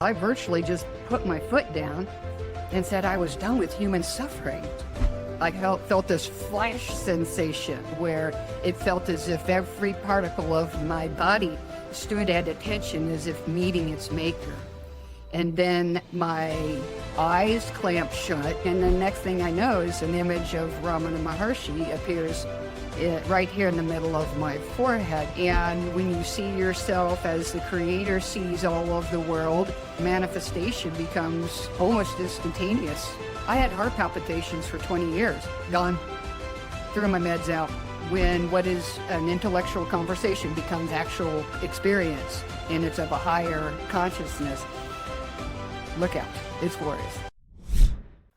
I virtually just put my foot down and said I was done with human suffering. I felt this flash sensation where it felt as if every particle of my body stood at attention as if meeting its maker. And then my eyes clamped shut, and the next thing I know is an image of Ramana Maharshi appears right here in the middle of my forehead. And when you see yourself as the creator sees all of the world, manifestation becomes almost instantaneous. I had heart palpitations for 20 years, gone, threw my meds out. When what is an intellectual conversation becomes actual experience, and it's of a higher consciousness, look out, it's glorious.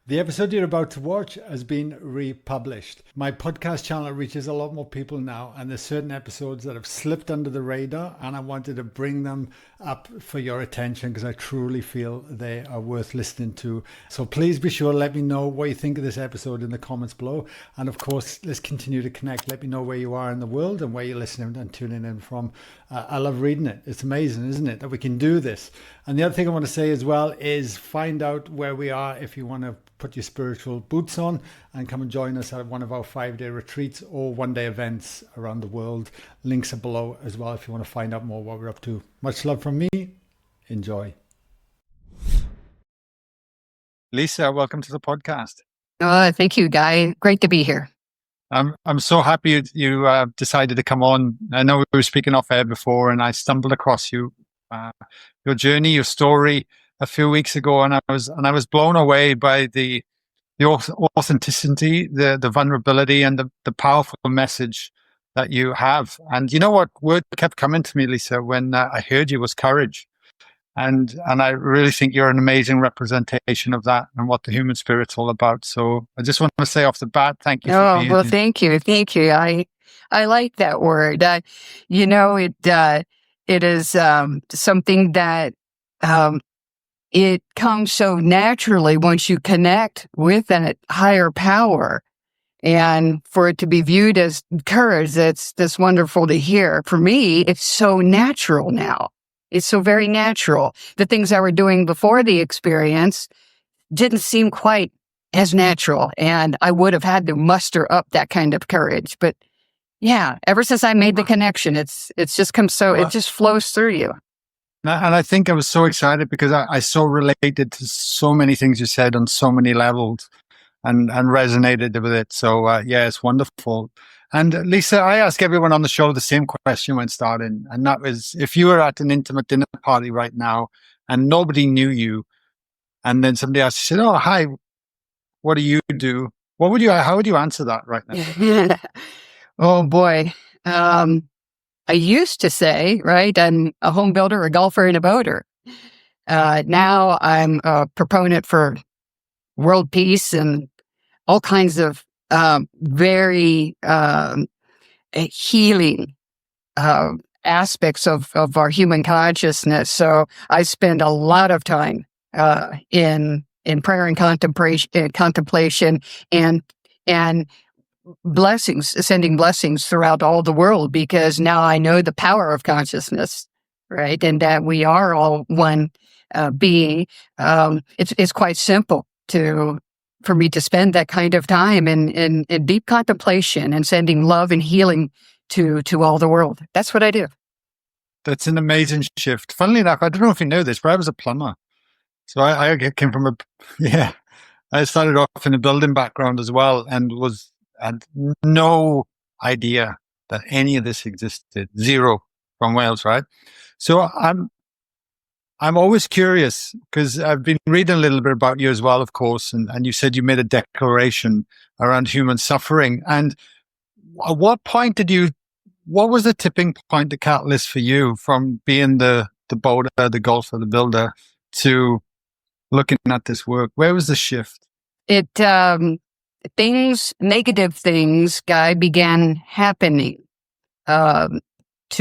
The episode you're about to watch has been republished. My podcast channel reaches a lot more people now, and there's certain episodes that have slipped under the radar, and I wanted to bring them up for your attention because I truly feel they are worth listening to. So please be sure to let me know what you think of this episode in the comments below. And of course, let's continue to connect. Let me know where you are in the world and where you're listening and tuning in from. I love reading it. It's amazing, isn't it, that we can do this? And the other thing I want to say as well is find out where we are if you want to put your spiritual boots on and come and join us at one of our 5-day retreats or one-day events around the world. Links are below as well if you want to find out more what we're up to. Much love from me. Enjoy. Lisa, welcome to the podcast. Thank you, Guy. Great to be here. I'm so happy you decided to come on. I know we were speaking off air before, and I stumbled across your journey, your story a few weeks ago, and I was blown away by the authenticity, the vulnerability, and the powerful message that you have. And you know what word kept coming to me, Lisa, when I heard you was courage. And I really think you're an amazing representation of that and what the human spirit's all about. So I just want to say off the bat, thank you for being here. Thank you. Thank you. I like that word. It is something that it comes so naturally once you connect with that higher power. And for it to be viewed as courage, that's wonderful to hear. For me, it's so natural now. It's so very natural. The things I were doing before the experience didn't seem quite as natural, and I would have had to muster up that kind of courage. But yeah, ever since I made the connection, it's just come so, it just flows through you. And I think I was so excited because I so related to so many things you said on so many levels and resonated with it. So yeah, it's wonderful. And Lisa, I ask everyone on the show the same question when starting, and that was, if you were at an intimate dinner party right now and nobody knew you, and then somebody else said, "Oh, hi, what do you do?" How would you answer that right now? Oh boy. I used to say, right, I'm a home builder, a golfer, and a boater. Now I'm a proponent for world peace and all kinds of very healing aspects of our human consciousness. So I spend a lot of time in prayer and contemplation and blessings, sending blessings throughout all the world, because now I know the power of consciousness, right? And that we are all one being. It's quite simple for me to spend that kind of time in deep contemplation and sending love and healing to all the world. That's what I do. That's an amazing shift. Funnily enough, I don't know if you know this, but I was a plumber. So I came from I started off in a building background as well, and had no idea that any of this existed. Zero from Wales, right? So I'm always curious because I've been reading a little bit about you as well, of course, and you said you made a declaration around human suffering. And at what point what was the tipping point, the catalyst for you from being the boater, the golfer, the builder to looking at this work? Where was the shift? Negative things, Guy, began happening to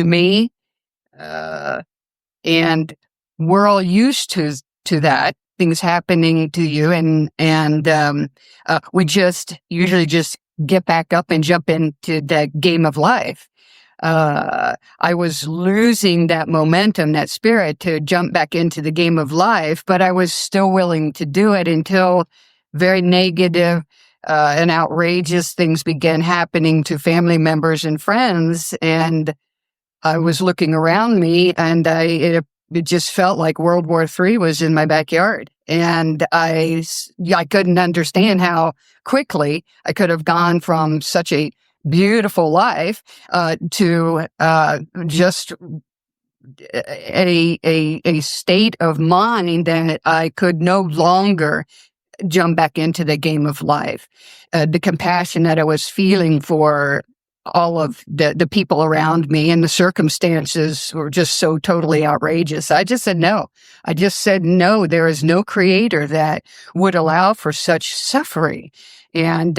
me, and we're all used to that, things happening to you, and we usually just get back up and jump into the game of life. I was losing that momentum, that spirit to jump back into the game of life, but I was still willing to do it until very negative and outrageous things began happening to family members and friends. And I was looking around me, and it just felt like World War III was in my backyard. And I couldn't understand how quickly I could have gone from such a beautiful life to just a state of mind that I could no longer jump back into the game of life. The compassion that I was feeling for all of the people around me and the circumstances were just so totally outrageous. I just said no. I just said no. There is no creator that would allow for such suffering. And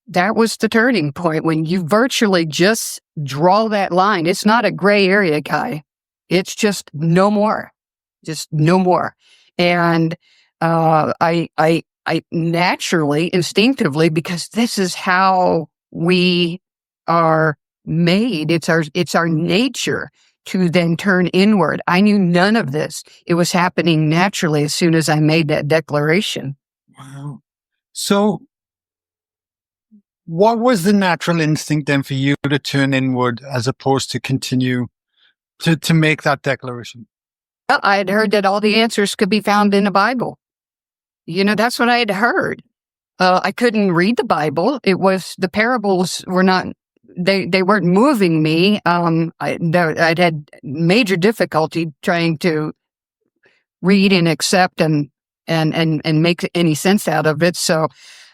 that was the turning point when you virtually just draw that line. It's not a gray area, Guy. It's just no more. Just no more. And I naturally, instinctively, because this is how we are made. It's our nature to then turn inward. I knew none of this. It was happening naturally as soon as I made that declaration. Wow. So what was the natural instinct then for you to turn inward as opposed to continue to make that declaration? Well, I had heard that all the answers could be found in the Bible. That's what I had heard. I couldn't read the Bible. The parables were not, they weren't moving me. I'd had major difficulty trying to read and accept and make any sense out of it. So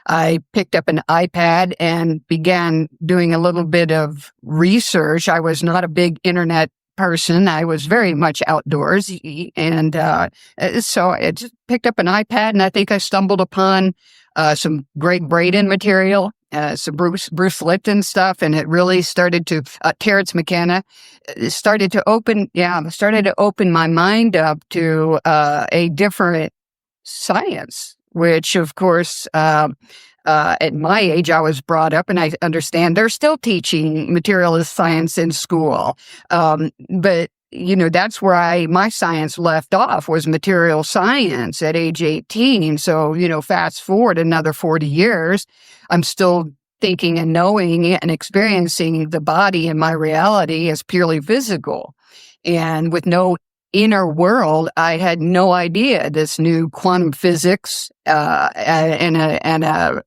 I picked up an iPad and began doing a little bit of research. I was not a big internet person. I was very much outdoors. And so I just picked up an iPad, and I think I stumbled upon some Greg Braden material, some Bruce Lipton stuff, and it really started to, Terrence McKenna, started to open my mind up to a different science, which of course, at my age, I was brought up, and I understand they're still teaching materialist science in school. But that's where my science left off, was material science at age 18. So, fast forward another 40 years, I'm still thinking and knowing and experiencing the body and my reality as purely physical. And with no inner world, I had no idea this new quantum physics and a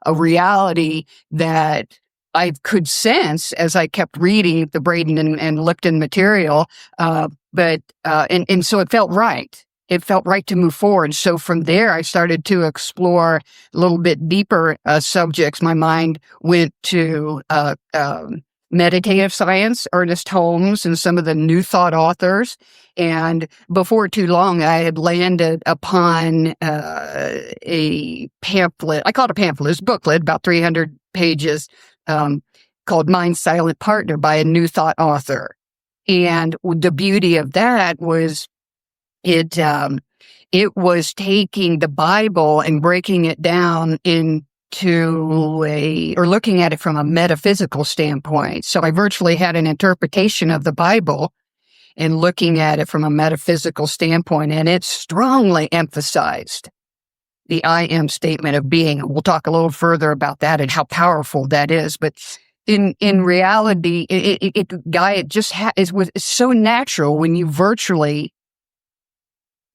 reality that I could sense as I kept reading the Braden and Lipton material. But so it felt right. It felt right to move forward. So from there, I started to explore a little bit deeper subjects. My mind went to meditative science, Ernest Holmes, and some of the New Thought authors. And before too long, I had landed upon a pamphlet. I call it a pamphlet. It's a booklet, about 300 pages, called Mind's Silent Partner by a New Thought author. And the beauty of that was it was taking the Bible and breaking it down or looking at it from a metaphysical standpoint. So I virtually had an interpretation of the Bible and looking at it from a metaphysical standpoint, and it strongly emphasized the I am statement of being. We'll talk a little further about that and how powerful that is. But in reality, it was so natural when you virtually,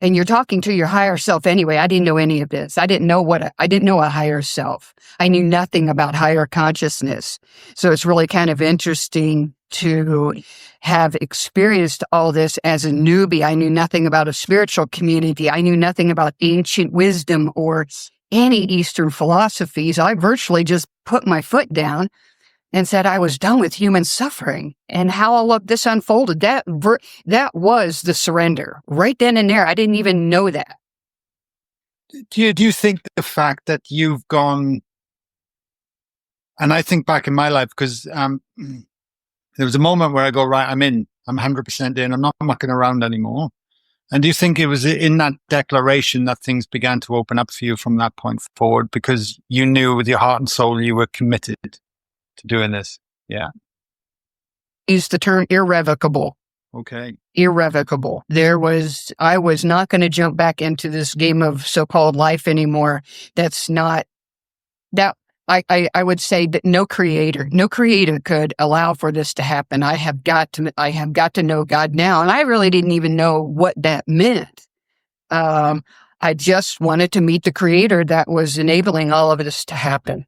and you're talking to your higher self anyway. I didn't know any of this. I didn't know a higher self. I knew nothing about higher consciousness. So it's really kind of interesting to have experienced all this as a newbie. I knew nothing about a spiritual community. I knew nothing about ancient wisdom or any Eastern philosophies. I virtually just put my foot down and said I was done with human suffering. And how all of this unfolded, that was the surrender. Right then and there, I didn't even know that. Do you think the fact that you've gone, and I think back in my life, because there was a moment where I go, right, I'm 100% in, I'm not mucking around anymore. And do you think it was in that declaration that things began to open up for you from that point forward, because you knew with your heart and soul you were committed? to doing this. Yeah. Use the term irrevocable. Okay. Irrevocable. I was not going to jump back into this game of so-called life anymore. That's not that. I would say that no creator could allow for this to happen. I have got to know God now. And I really didn't even know what that meant. I just wanted to meet the creator that was enabling all of this to happen.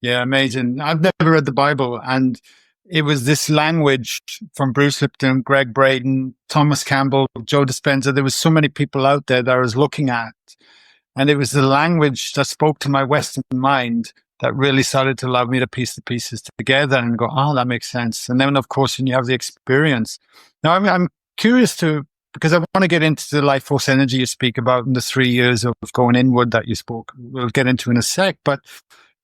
Yeah, amazing. I've never read the Bible, and it was this language from Bruce Lipton, Greg Braden, Thomas Campbell, Joe Dispenza. There was so many people out there that I was looking at, and it was the language that spoke to my Western mind that really started to allow me to piece the pieces together and go, oh, that makes sense. And then, of course, when you have the experience. Now, I'm curious because I want to get into the life force energy you speak about in the 3 years of going inward that you spoke. We'll get into in a sec, but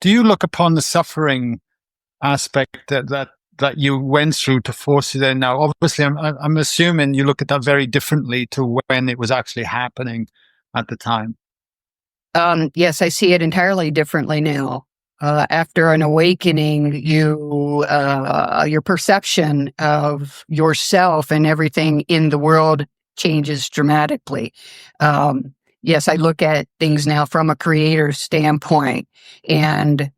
do you look upon the suffering aspect that you went through to force you there? Now, obviously, I'm assuming you look at that very differently to when it was actually happening at the time. Yes, I see it entirely differently now. After an awakening, your perception of yourself and everything in the world changes dramatically. Yes, I look at things now from a creator standpoint, and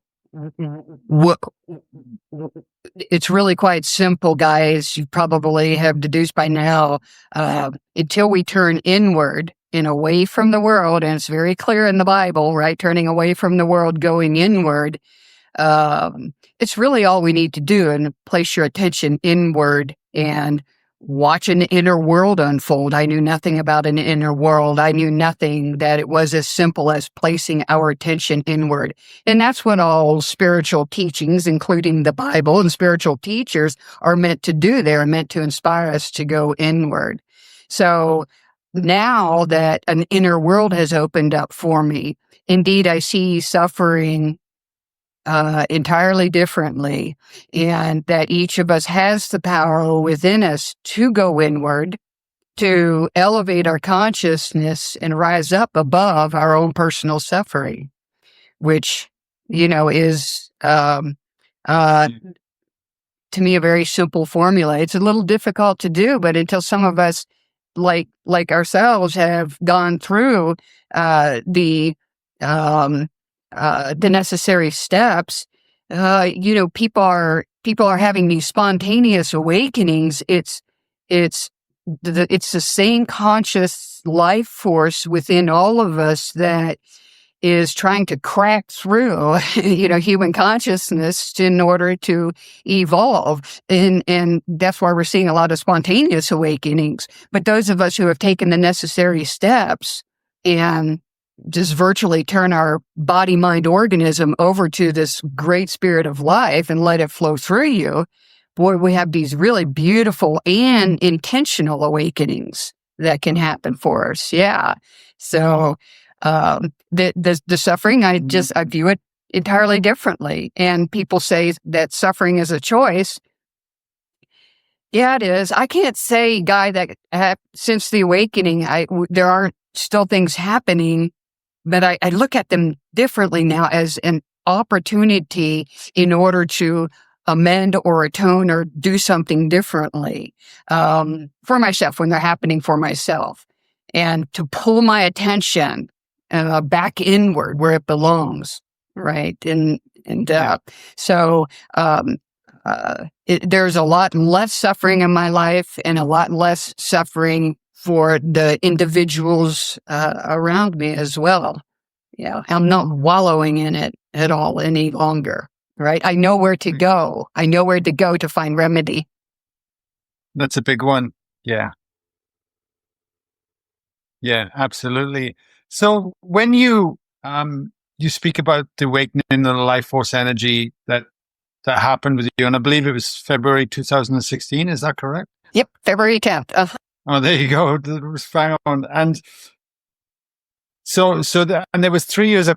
it's really quite simple, guys. You probably have deduced by now, until we turn inward and away from the world, and it's very clear in the Bible, right? Turning away from the world, going inward. It's really all we need to do, and place your attention inward and watch an inner world unfold. I knew nothing about an inner world. I knew nothing that it was as simple as placing our attention inward. And that's what all spiritual teachings, including the Bible and spiritual teachers, are meant to do. They're meant to inspire us to go inward. So now that an inner world has opened up for me, indeed, I see suffering entirely differently, and that each of us has the power within us to go inward, to elevate our consciousness and rise up above our own personal suffering, which, is, to me, a very simple formula. It's a little difficult to do, but until some of us, like ourselves, have gone through the necessary steps, people are having these spontaneous awakenings. It's the same conscious life force within all of us that is trying to crack through, human consciousness in order to evolve. And that's why we're seeing a lot of spontaneous awakenings. But those of us who have taken the necessary steps and just virtually turn our body, mind, organism over to this great spirit of life and let it flow through you, boy, we have these really beautiful and intentional awakenings that can happen for us. Yeah. So, the suffering, I view it entirely differently. And people say that suffering is a choice. Yeah, it is. I can't say, Guy, that since the awakening, there are still things happening, but I look at them differently now as an opportunity in order to amend or atone or do something differently for myself when they're happening for myself, and to pull my attention back inward where it belongs, right? So there's a lot less suffering in my life and a lot less suffering for the individuals around me as well. Yeah, I'm not wallowing in it at all any longer, right? I know where to go. I know where to go to find remedy. That's a big one. Yeah. Yeah, absolutely. So when you speak about the awakening of the life force energy that happened with you, and I believe it was February 2016, is that correct? Yep, February 10th. Oh, there you go. That was found. And and there was 3 years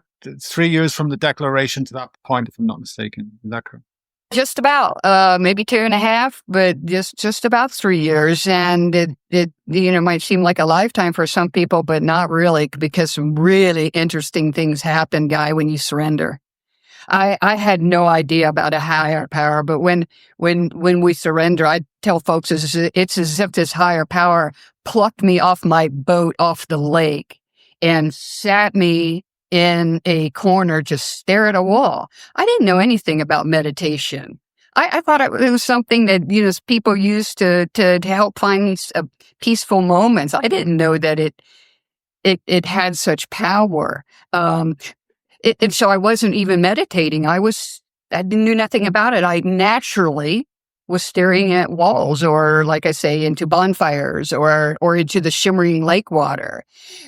from the declaration to that point, if I'm not mistaken. Is that correct? Just about, maybe 2.5, but just about 3 years. And it might seem like a lifetime for some people, but not really, because some really interesting things happen, Guy, when you surrender. I had no idea about a higher power, but when we surrender, I tell folks it's as if this higher power plucked me off my boat off the lake and sat me in a corner to stare at a wall. I didn't know anything about meditation. I thought it was something that people use to help find these peaceful moments. I didn't know that it had such power. And so I wasn't even meditating. I knew nothing about it. I naturally was staring at walls, or like I say, into bonfires, or into the shimmering lake water.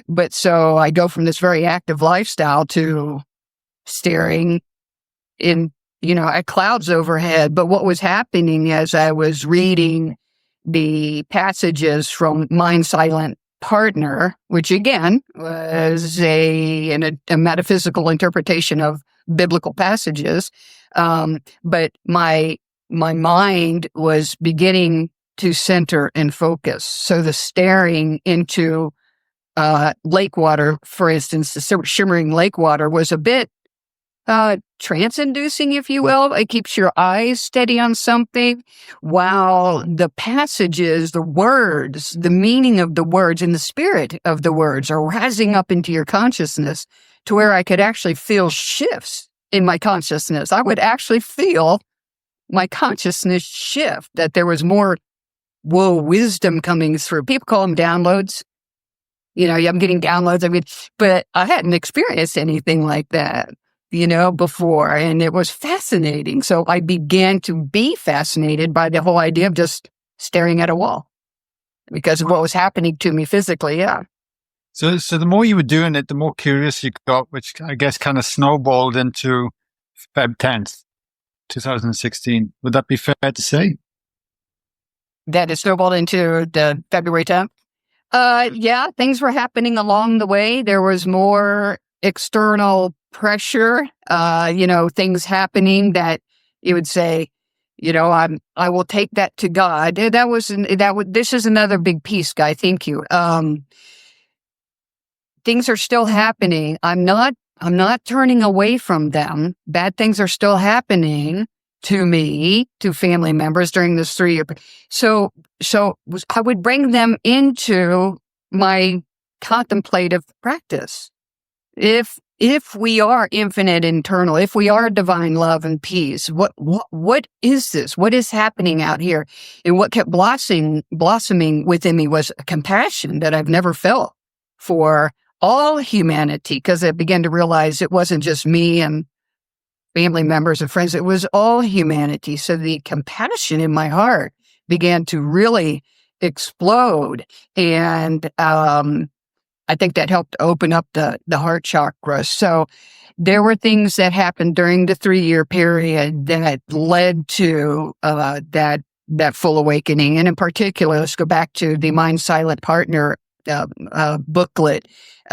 But so I go from this very active lifestyle to staring at clouds overhead. But what was happening as I was reading the passages from Mind Silent Partner, which again was a metaphysical interpretation of biblical passages, but my mind was beginning to center and focus. So the staring into lake water, for instance, the shimmering lake water, was a bit trance-inducing, if you will. It keeps your eyes steady on something, while the passages, the words, the meaning of the words and the spirit of the words are rising up into your consciousness to where I could actually feel shifts in my consciousness. I would actually feel my consciousness shift, that there was more wisdom coming through. People call them downloads. I'm getting downloads. But I hadn't experienced anything like that before. And it was fascinating. So I began to be fascinated by the whole idea of just staring at a wall because of what was happening to me physically. Yeah. So the more you were doing it, the more curious you got, which I guess kind of snowballed into Feb 10th, 2016. Would that be fair to say? That it snowballed into the February 10th? Yeah, things were happening along the way. There was more external pressure, things happening that you would say, I will take that to God. This is another big piece, Guy. Thank you. Things are still happening. I'm not turning away from them. Bad things are still happening to me, to family members during this 3-year period. So I would bring them into my contemplative practice. If we are infinite internal, if we are divine love and peace, what is this? What is happening out here? And what kept blossoming within me was a compassion that I've never felt for all humanity, because I began to realize it wasn't just me and family members and friends, it was all humanity. So the compassion in my heart began to really explode. And I think that helped open up the heart chakra. So there were things that happened during the 3-year period that led to that full awakening. And in particular, let's go back to the Mind Silent Partner booklet,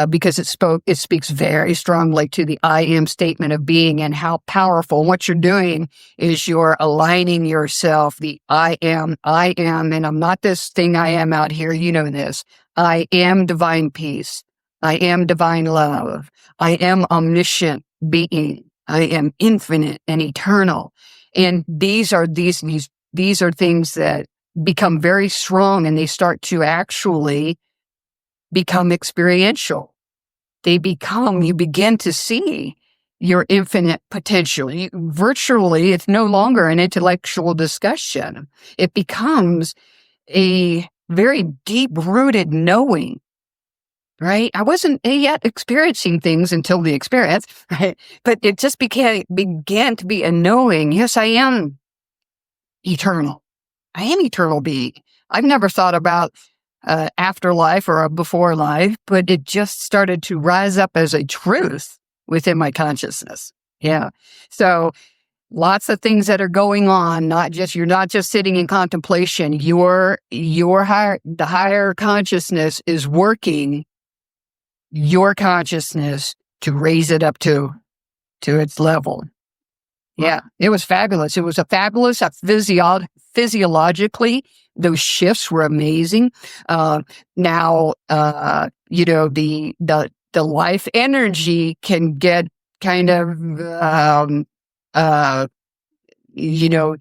because it speaks very strongly to the I am statement of being and how powerful. What you're doing is you're aligning yourself. The I am, and I'm not this thing I am out here. You know this. I am divine peace. I am divine love. I am omniscient being. I am infinite and eternal. And these are things that become very strong, and they start to actually become experiential. You begin to see your infinite potential. Virtually, it's no longer an intellectual discussion. It becomes a very deep-rooted knowing, right? I wasn't yet experiencing things until the experience, right? But it just began to be a knowing. Yes, I am eternal. I am eternal being. I've never thought about afterlife or a before life, but it just started to rise up as a truth within my consciousness. Yeah. So lots of things that are going on. You're not just sitting in contemplation. The higher consciousness is working your consciousness to raise it up to its level. Yeah, it was fabulous. It was physiologically, those shifts were amazing. Now, the life energy can get kind of Uh, you know,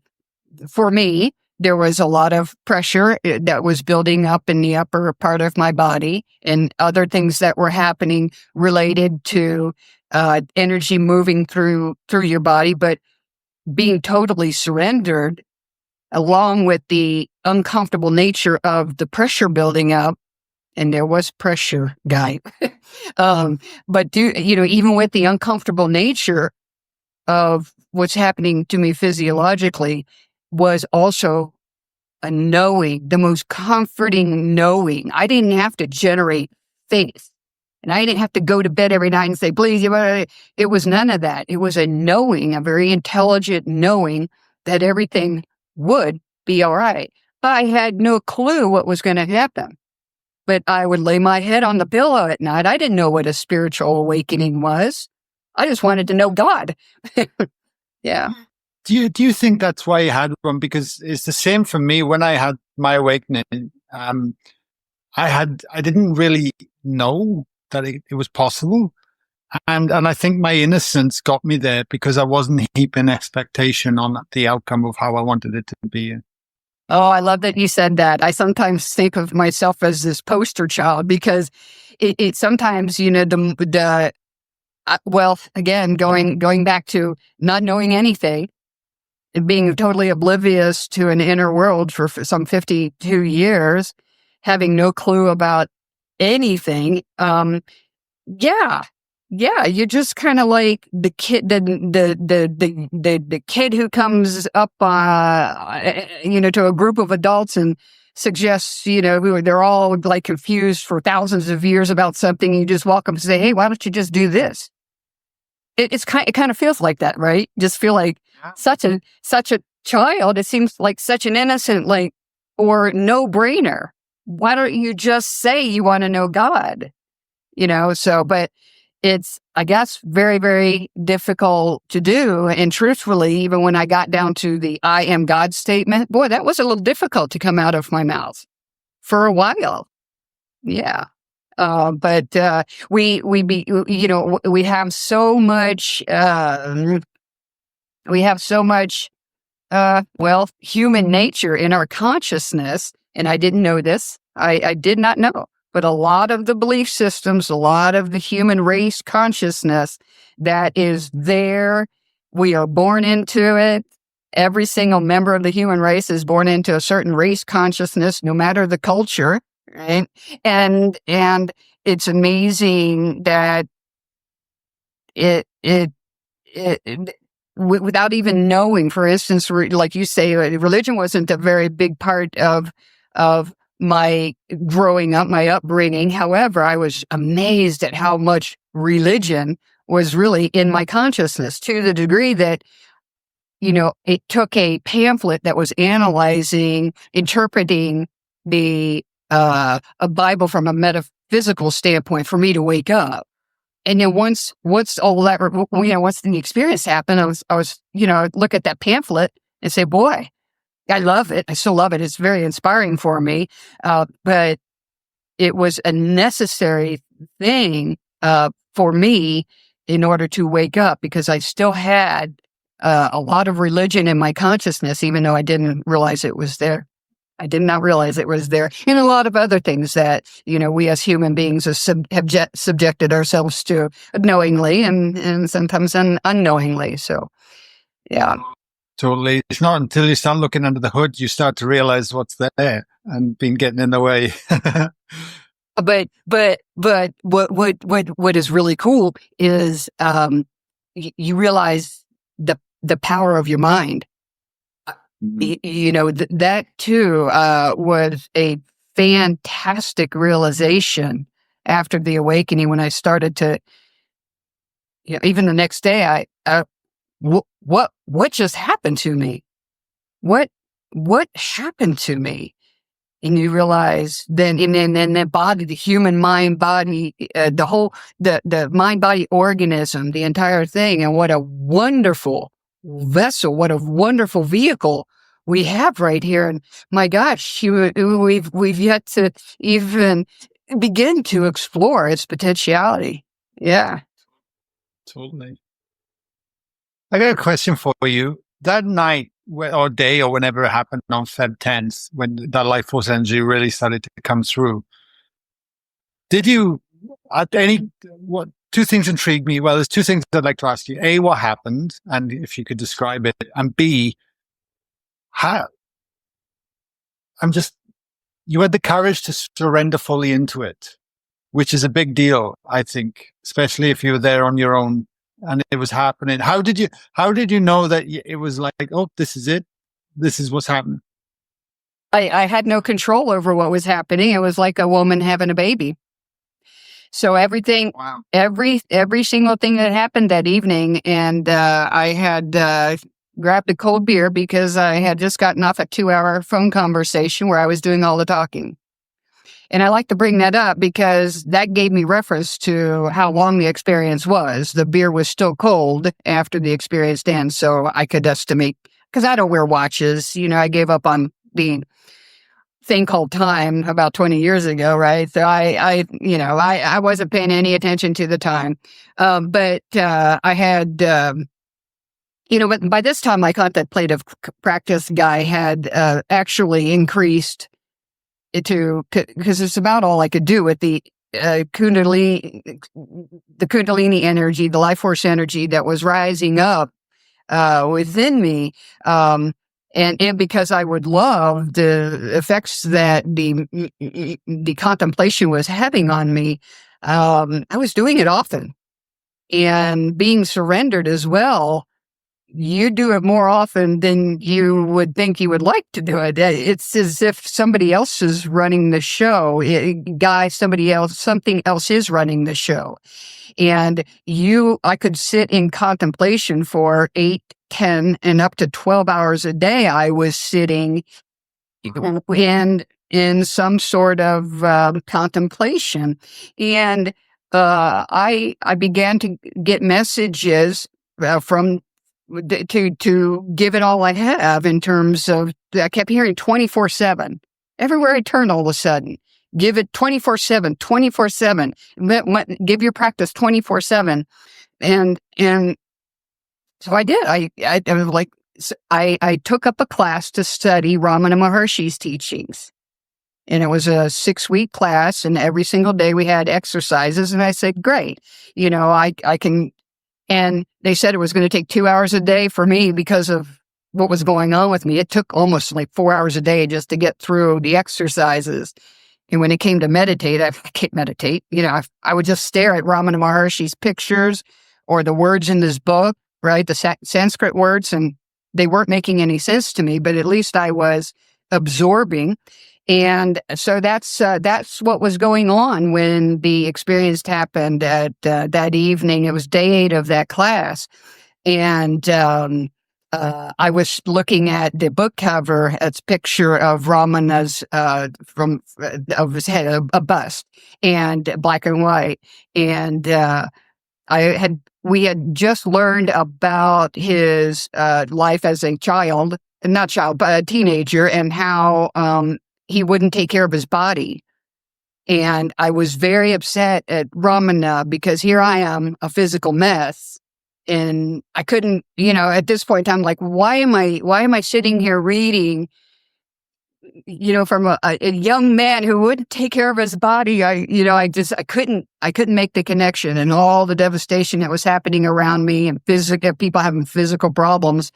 for me, there was a lot of pressure that was building up in the upper part of my body, and other things that were happening related to energy moving through your body, but being totally surrendered, along with the uncomfortable nature of the pressure building up. And there was pressure, guy. But even with the uncomfortable nature of what's happening to me physiologically, was also a knowing, the most comforting knowing. I didn't have to generate faith. And I didn't have to go to bed every night and say, please, it was none of that. It was a knowing, a very intelligent knowing that everything would be all right. I had no clue what was going to happen, but I would lay my head on the pillow at night. I didn't know what a spiritual awakening was. I just wanted to know God. Yeah. Do you think that's why you had one? Because it's the same for me when I had my awakening. I didn't really know that it was possible. And I think my innocence got me there because I wasn't heaping expectation on the outcome of how I wanted it to be. Oh, I love that you said that. I sometimes think of myself as this poster child because it sometimes, well, again, going back to not knowing anything, being totally oblivious to an inner world for some 52 years, having no clue about anything. Yeah. Yeah. You're just kind of like the kid, the kid who comes up, to a group of adults and suggests, they're all like confused for thousands of years about something. You just walk up and say, hey, why don't you just do this? It kind of feels like that, right? Just feel like such a child. It seems like such an innocent, or no brainer. Why don't you just say you want to know God? But it's, I guess, very, very difficult to do. And truthfully, even when I got down to the I am God statement, boy, that was a little difficult to come out of my mouth for a while. Yeah. But we have so much, human nature in our consciousness. And I didn't know this. I did not know. But a lot of the belief systems, a lot of the human race consciousness that is there, we are born into it. Every single member of the human race is born into a certain race consciousness, no matter the culture, right? And it's amazing that it without even knowing, for instance, like you say, religion wasn't a very big part of my growing up, my upbringing. However, I was amazed at how much religion was really in my consciousness, to the degree that, it took a pamphlet that was interpreting a Bible from a metaphysical standpoint for me to wake up. And then once all that, once the experience happened, I was, look at that pamphlet and say, boy, I love it. I still love it. It's very inspiring for me. But it was a necessary thing, for me in order to wake up, because I still had, a lot of religion in my consciousness, even though I didn't realize it was there. I did not realize it was there, and a lot of other things that, we as human beings have subjected ourselves to knowingly and sometimes unknowingly. So, yeah. Totally. It's not until you start looking under the hood, you start to realize what's there and been getting in the way. But what is really cool is, you realize the power of your mind. That too was a fantastic realization after the awakening, when I started to, even the next day, what just happened to me? What happened to me? And you realize then, and then the body, the human mind body, the whole, the mind body organism, the entire thing, and what a wonderful vessel, what a wonderful vehicle we have right here. And my gosh, we've yet to even begin to explore its potentiality. Yeah. Totally. I got a question for you. That night or day or whenever it happened on Feb 10th, when that life force energy really started to come through, did you, at any, what, two things intrigued me. Well, there's two things I'd like to ask you. A, what happened? And if you could describe it. And B, how, you had the courage to surrender fully into it, which is a big deal, I think, especially if you were there on your own and it was happening. How did you know that it was like, oh, this is it? This is what's happening? I had no control over what was happening. It was like a woman having a baby. So everything, Wow. every single thing that happened that evening, and I had grabbed a cold beer because I had just gotten off a 2-hour phone conversation where I was doing all the talking. And I like to bring that up because that gave me reference to how long the experience was. The beer was still cold after the experience ended, so I could estimate, because I don't wear watches. I gave up on the thing called time about 20 years ago, right? So I wasn't paying any attention to the time. But I had, but by this time my contemplative practice guy had actually increased it to, because it's about all I could do with the Kundalini energy, the life force energy that was rising up within me. And because I would love the effects that the contemplation was having on me, I was doing it often and being surrendered as well. You do it more often than you would think you would like to do it. It's as if somebody else is running the show. Something else is running the show. And I could sit in contemplation for 8, 10, and up to 12 hours a day. I was sitting and in some sort of contemplation. And I began to get messages to give it all I have, in terms of, I kept hearing 24/7. Everywhere I turned, all of a sudden, give it 24/7, 24/7. Give your practice 24/7. And so I did. I was like, I took up a class to study Ramana Maharshi's teachings. And it was a 6-week class, and every single day we had exercises. And I said, great, I can. And they said it was going to take 2 hours a day for me because of what was going on with me. It took almost like 4 hours a day just to get through the exercises. And when it came to meditate, I can't meditate. I would just stare at Ramana Maharshi's pictures or the words in this book, right? The Sanskrit words, and they weren't making any sense to me, but at least I was absorbing. And so that's what was going on when the experience happened at that evening. It was day 8 of that class. And I was looking at the book cover. It's a picture of Ramana's of his head, a bust, and black and white. And we had just learned about his life as a but a teenager, and how he wouldn't take care of his body. And I was very upset at Ramana because here I am, a physical mess. And I couldn't, at this point, I'm like, why am I sitting here reading, from a young man who wouldn't take care of his body? I couldn't make the connection, and all the devastation that was happening around me, and people having physical problems.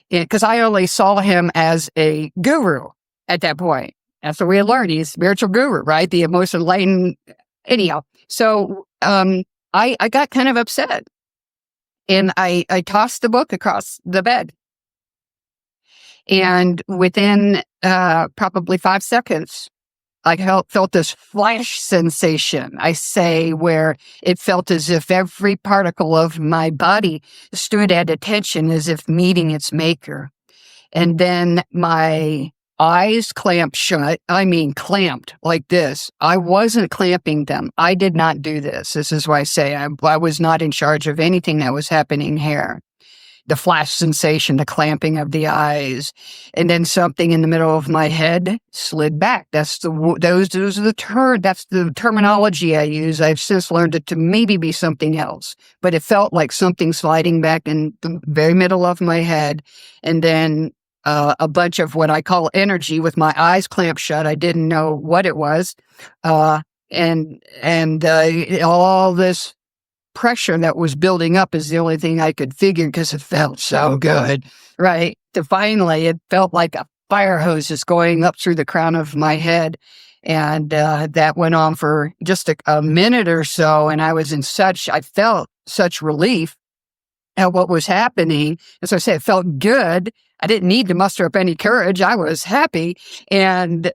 Because I only saw him as a guru at that point. That's what we had learned. He's a spiritual guru, right? The most enlightened. Anyhow, so I got kind of upset. And I tossed the book across the bed. And within probably 5 seconds, I felt this flash sensation, I say, where it felt as if every particle of my body stood at attention, as if meeting its maker. And then my eyes clamped shut. I mean, clamped like this. I wasn't clamping them. I did not do this. This is why I say I was not in charge of anything that was happening here. the flash sensation, the clamping of the eyes, and then something in the middle of my head slid back. That's those are that's the terminology I use. I've since learned it to maybe be something else, but it felt like something sliding back in the very middle of my head, and then a bunch of what I call energy with my eyes clamped shut. I didn't know what it was, and all this pressure that was building up is the only thing I could figure because it felt so good, right? To finally, it felt like a fire hose is going up through the crown of my head. And that went on for just a minute or so. And I felt such relief at what was happening. As I said, it felt good. I didn't need to muster up any courage. I was happy. And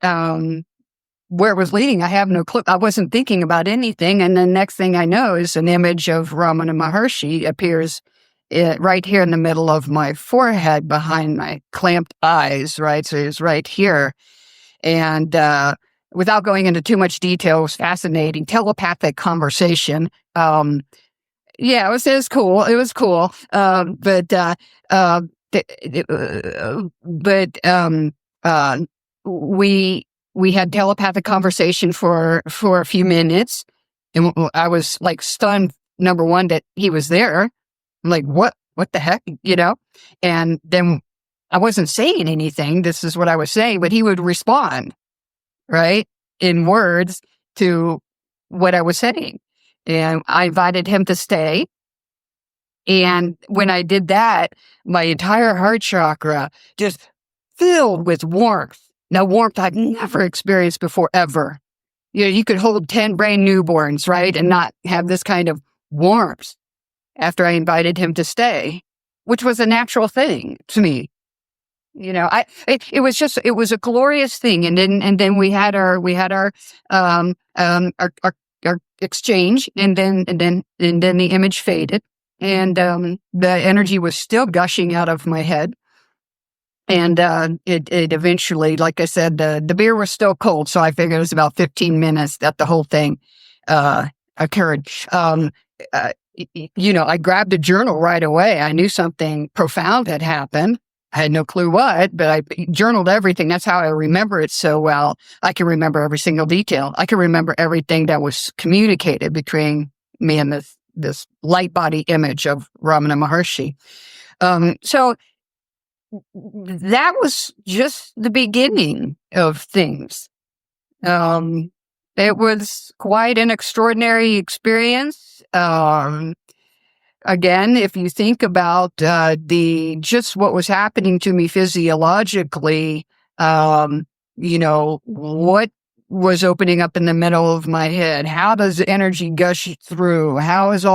where it was leading, I have no clue. I wasn't thinking about anything. And the next thing I know is an image of Ramana Maharshi appears right here in the middle of my forehead behind my clamped eyes, right? So it was right here. And without going into too much detail, it was fascinating. Telepathic conversation. Yeah, it was cool. It was cool. We had telepathic conversation for a few minutes, and I was like stunned. Number one, that he was there. I'm like, what the heck, And then I wasn't saying anything. This is what I was saying, but he would respond, right, in words to what I was saying, and I invited him to stay. And when I did that, my entire heart chakra just filled with warmth. Now, warmth I've never experienced before, ever. You could hold 10 brand newborns, right, and not have this kind of warmth after I invited him to stay, which was a natural thing to me. It was a glorious thing. And then we had our exchange, and then the image faded, and the energy was still gushing out of my head. And it eventually, like I said, the beer was still cold, so I figured it was about 15 minutes that the whole thing occurred. I grabbed a journal right away. I knew something profound had happened. I had no clue what, but I journaled everything. That's how I remember it so well. I can remember every single detail. I can remember everything that was communicated between me and this light body image of Ramana Maharshi. So that was just the beginning of things. It was quite an extraordinary experience. Again, if you think about just what was happening to me physiologically, what was opening up in the middle of my head? How does energy gush through? How is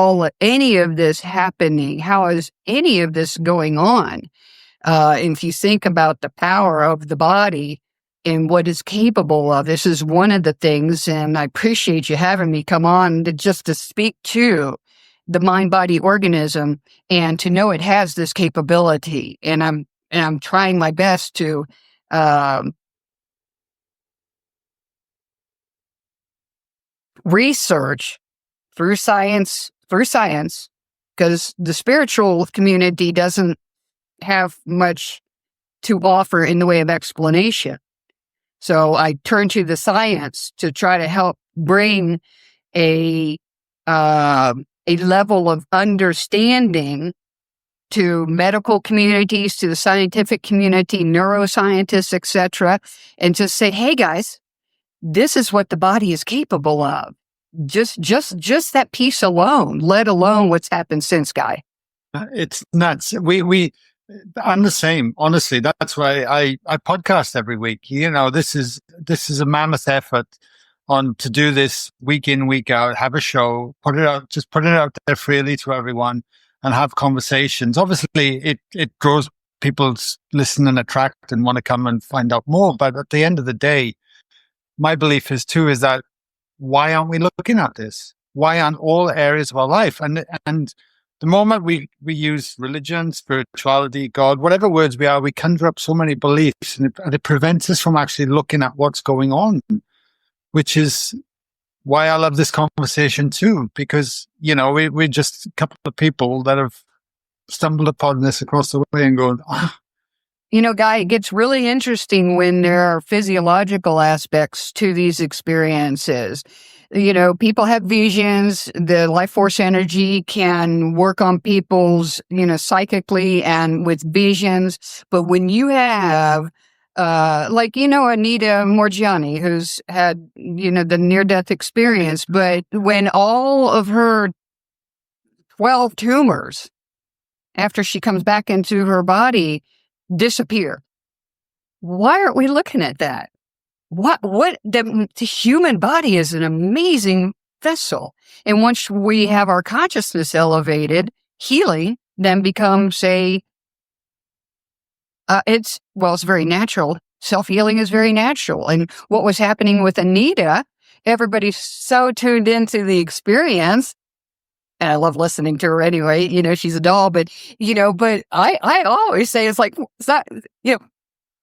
any of this happening? How is any of this going on? If you think about the power of the body and what it's capable of, this is one of the things, and I appreciate you having me come on to speak to the mind-body organism and to know it has this capability. And I'm trying my best to research through science, because the spiritual community doesn't have much to offer in the way of explanation. So I turn to the science to try to help bring a level of understanding to medical communities, to the scientific community, neuroscientists, etc., and just say, hey guys, this is what the body is capable of. Just that piece alone, let alone what's happened since, Guy. It's nuts. I'm the same. Honestly, that's why I podcast every week. This is a mammoth effort to do this week in, week out, have a show, put it out there freely to everyone and have conversations. Obviously it draws people listen and attract and want to come and find out more. But at the end of the day, my belief is that why aren't we looking at this? Why aren't all areas of our life? And the moment we use religion, spirituality, God, whatever words we conjure up so many beliefs, and it prevents us from actually looking at what's going on, which is why I love this conversation too, because, we're just a couple of people that have stumbled upon this across the way and going, You know, Guy, it gets really interesting when there are physiological aspects to these experiences. You know, people have visions. The life force energy can work on people's, psychically and with visions. But when you have, Anita Morgiani, who's had, the near death experience, but when all of her 12 tumors, after she comes back into her body, disappear. Why aren't we looking at that? The human body is an amazing vessel. And once we have our consciousness elevated, healing then becomes it's very natural. Self-healing is very natural. And what was happening with Anita, everybody's so tuned into the experience. And I love listening to her anyway. She's a doll, but I always say it's like, it's not,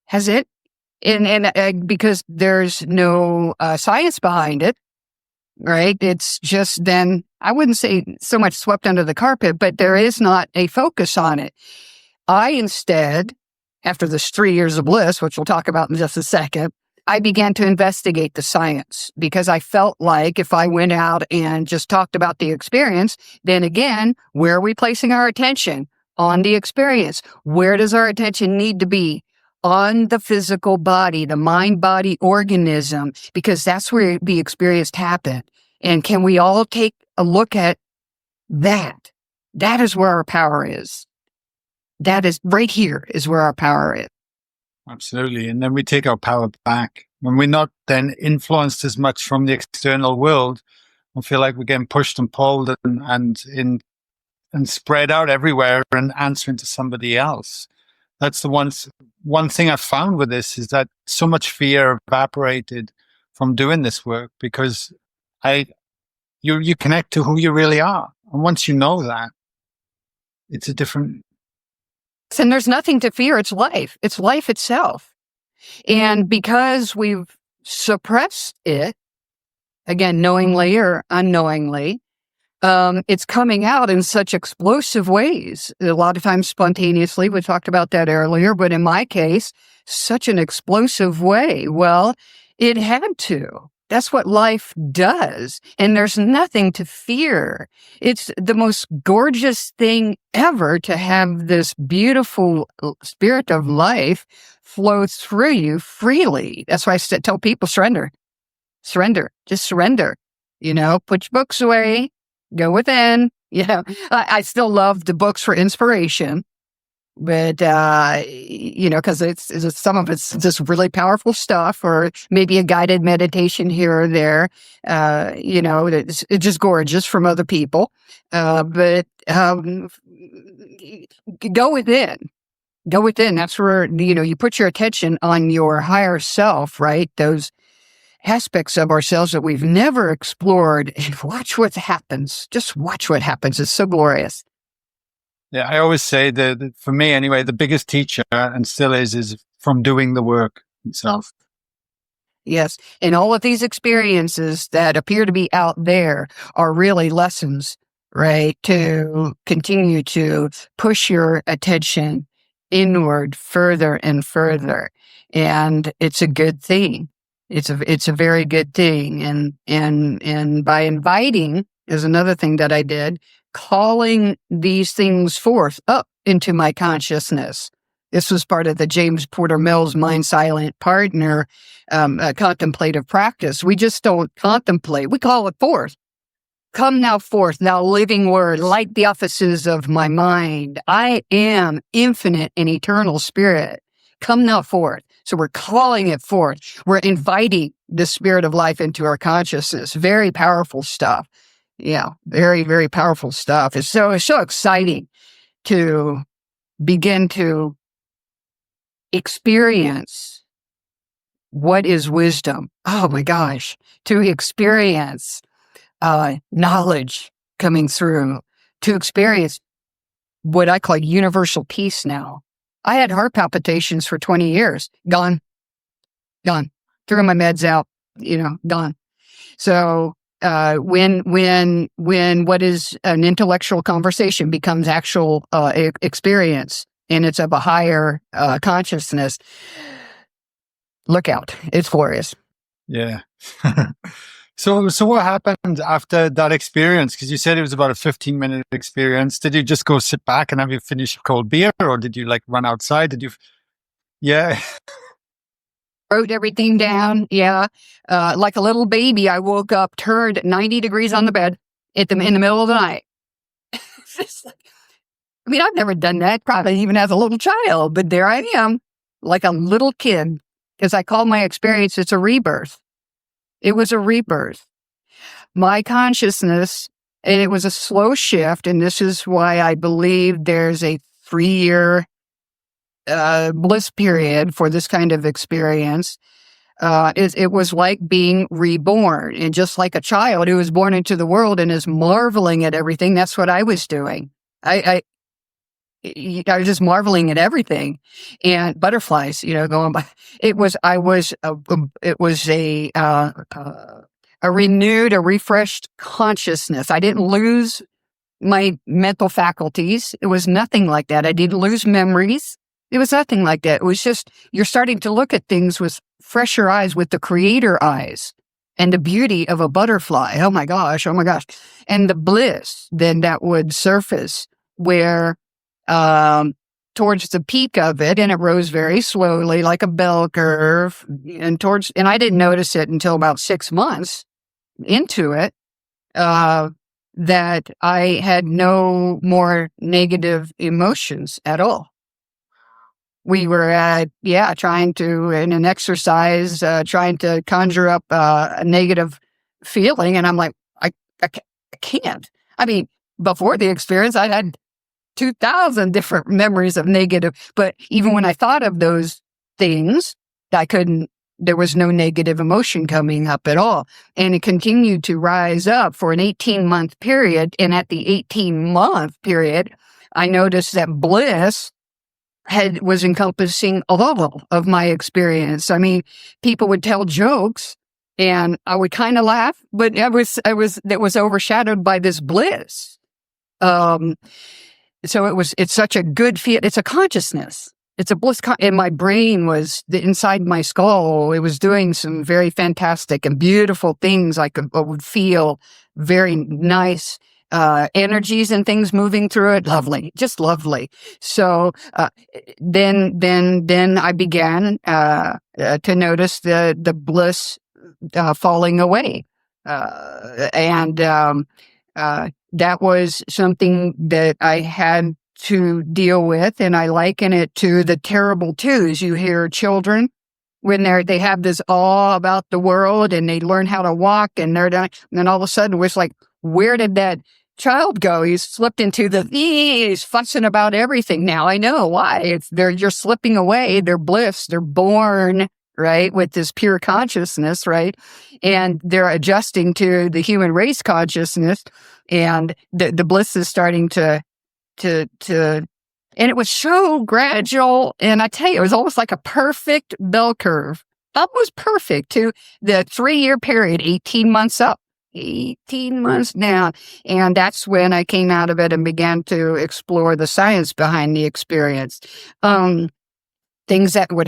has it? And because there's no science behind it, right? It's just then, I wouldn't say so much swept under the carpet, but there is not a focus on it. I instead, after this 3 years of bliss, which we'll talk about in just a second, I began to investigate the science because I felt like if I went out and just talked about the experience, then again, where are we placing our attention? On the experience. Where does our attention need to be? On the physical body, the mind-body organism, because that's where the experience happened. And can we all take a look at that? That is where our power is. That is right here is where our power is. Absolutely. And then we take our power back. When we're not then influenced as much from the external world, we feel like we're getting pushed and pulled and spread out everywhere and answering to somebody else. That's the one thing I've found with this is that so much fear evaporated from doing this work because you connect to who you really are. And once you know that, it's a different. And there's nothing to fear. It's life. It's life itself. And because we've suppressed it, again, knowingly or unknowingly, it's coming out in such explosive ways. A lot of times spontaneously. We talked about that earlier, but in my case, such an explosive way. Well, it had to. That's what life does. And there's nothing to fear. It's the most gorgeous thing ever to have this beautiful spirit of life flow through you freely. That's why I tell people surrender. Surrender. Just surrender. Put your books away. Go within. I still love the books for inspiration. But, because it's some of it's just really powerful stuff or maybe a guided meditation here or there, it's just gorgeous from other people. But go within. Go within. That's where, you put your attention on your higher self, right? Those aspects of ourselves that we've never explored and watch what happens. Just watch what happens. It's so glorious. Yeah, I always say that for me anyway, the biggest teacher and still is from doing the work itself. Yes. And all of these experiences that appear to be out there are really lessons, right? To continue to push your attention inward further and further. And it's a good thing. It's a very good thing. And by inviting is another thing that I did, calling these things forth up into my consciousness. This was part of the James Porter Mills Mind Silent Partner contemplative practice. We just don't contemplate. We call it forth. Come now forth, thou living word, light the offices of my mind. I am infinite and eternal spirit. Come now forth. So we're calling it forth. We're inviting the spirit of life into our consciousness. Very powerful stuff. Yeah, very, very powerful stuff. It's so exciting to begin to experience what is wisdom. Oh my gosh, to experience knowledge coming through, to experience what I call universal peace now. I had heart palpitations for 20 years. Gone. Threw my meds out, gone. So when what is an intellectual conversation becomes actual experience, and it's of a higher consciousness, look out. It's glorious. Yeah. So what happened after that experience? Because you said it was about a 15-minute experience. Did you just go sit back and have you finish a cold beer, or did you like run outside? Did you? Yeah. Wrote everything down. Yeah. Like a little baby, I woke up, turned 90 degrees on the bed in the middle of the night. Just like, I mean, I've never done that, probably even as a little child, but there I am, like a little kid, because I call my experience, it's a rebirth. It was a rebirth. My consciousness, and it was a slow shift, and this is why I believe there's a 3-year bliss period for this kind of experience. It was like being reborn. And just like a child who was born into the world and is marveling at everything, that's what I was doing. I was just marveling at everything, and butterflies, going by. It was a renewed, a refreshed consciousness. I didn't lose my mental faculties. It was nothing like that. I didn't lose memories. It was nothing like that. It was just, you're starting to look at things with fresher eyes, with the creator eyes, and the beauty of a butterfly. Oh my gosh. And the bliss then that would surface where, towards the peak of it, and it rose very slowly like a bell curve, and I didn't notice it until about 6 months into it, that I had no more negative emotions at all. We were trying to, in an exercise, trying to conjure up a negative feeling. And I'm like, I can't. I mean, before the experience, I had 2,000 different memories of negative, but even when I thought of those things, there was no negative emotion coming up at all. And it continued to rise up for an 18-month period. And at the 18-month period, I noticed that bliss was encompassing all of my experience. I mean, people would tell jokes and I would kind of laugh, but that was overshadowed by this bliss. So it's such a good feel. It's a consciousness. It's a bliss. And my brain was inside my skull. It was doing some very fantastic and beautiful things. I would feel very nice energies and things moving through it. Lovely, just lovely. So then I began to notice the bliss falling away, and that was something that I had to deal with, and I liken it to the terrible twos. You hear children when they have this awe about the world and they learn how to walk, and and then all of a sudden it's like, where did that child go? He's slipped into he's fussing about everything. Now I know why. You're slipping away. They're bliss. They're born, right, with this pure consciousness, right? And they're adjusting to the human race consciousness, and the bliss is starting to and it was so gradual. And I tell you, it was almost like a perfect bell curve, almost perfect to the 3-year period, 18 months up, 18 months down. And that's when I came out of it and began to explore the science behind the experience. Things that were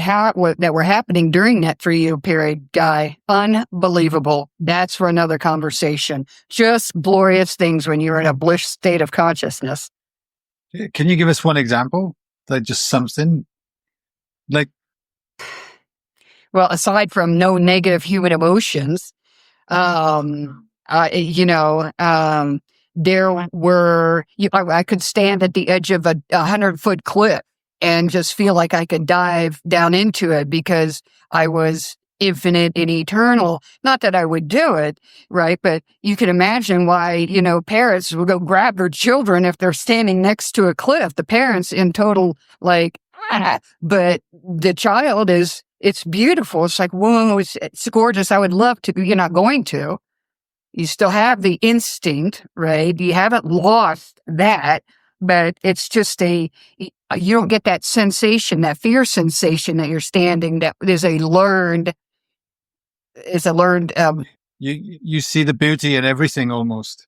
happening during that 3-year period, Guy, unbelievable. That's for another conversation. Just glorious things when you're in a bliss state of consciousness. Can you give us one example? Like just something like. Well, aside from no negative human emotions, there were, I could stand at the edge of a 100-foot cliff and just feel like I could dive down into it because I was infinite and eternal. Not that I would do it, right? But you can imagine why, parents will go grab their children if they're standing next to a cliff. The parents in total, like, but the child it's beautiful. It's like, whoa, it's gorgeous. I would love to, you're not going to. You still have the instinct, right? You haven't lost that, but it's just you don't get that sensation, that fear sensation that you're standing, that is a learned You see the beauty in everything almost.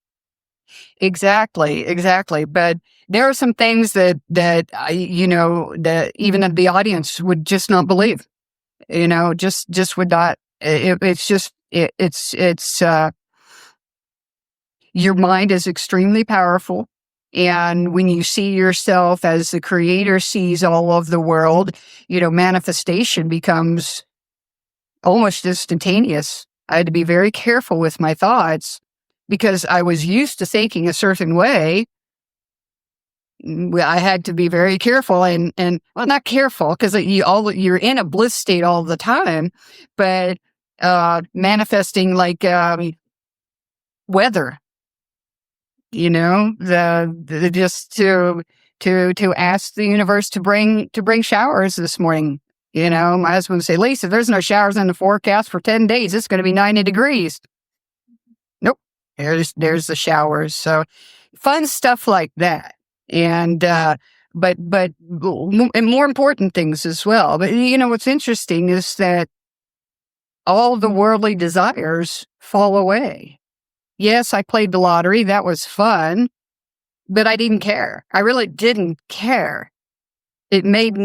Exactly. But there are some things that that even the audience would just not believe. Just would not. It's just it's your mind is extremely powerful. And when you see yourself as the creator sees all of the world, manifestation becomes almost instantaneous. I had to be very careful with my thoughts because I was used to thinking a certain way. I had to be very careful and well, not careful because you're in a bliss state all the time, but manifesting like weather, just to ask the universe to bring showers this morning. My husband would say, Lisa, there's no showers in the forecast for 10 days. It's going to be 90 degrees. Nope. There's the showers. So fun stuff like that. And, but and more important things as well. But, what's interesting is that all the worldly desires fall away. Yes, I played the lottery. That was fun, but I didn't care. I really didn't care. It made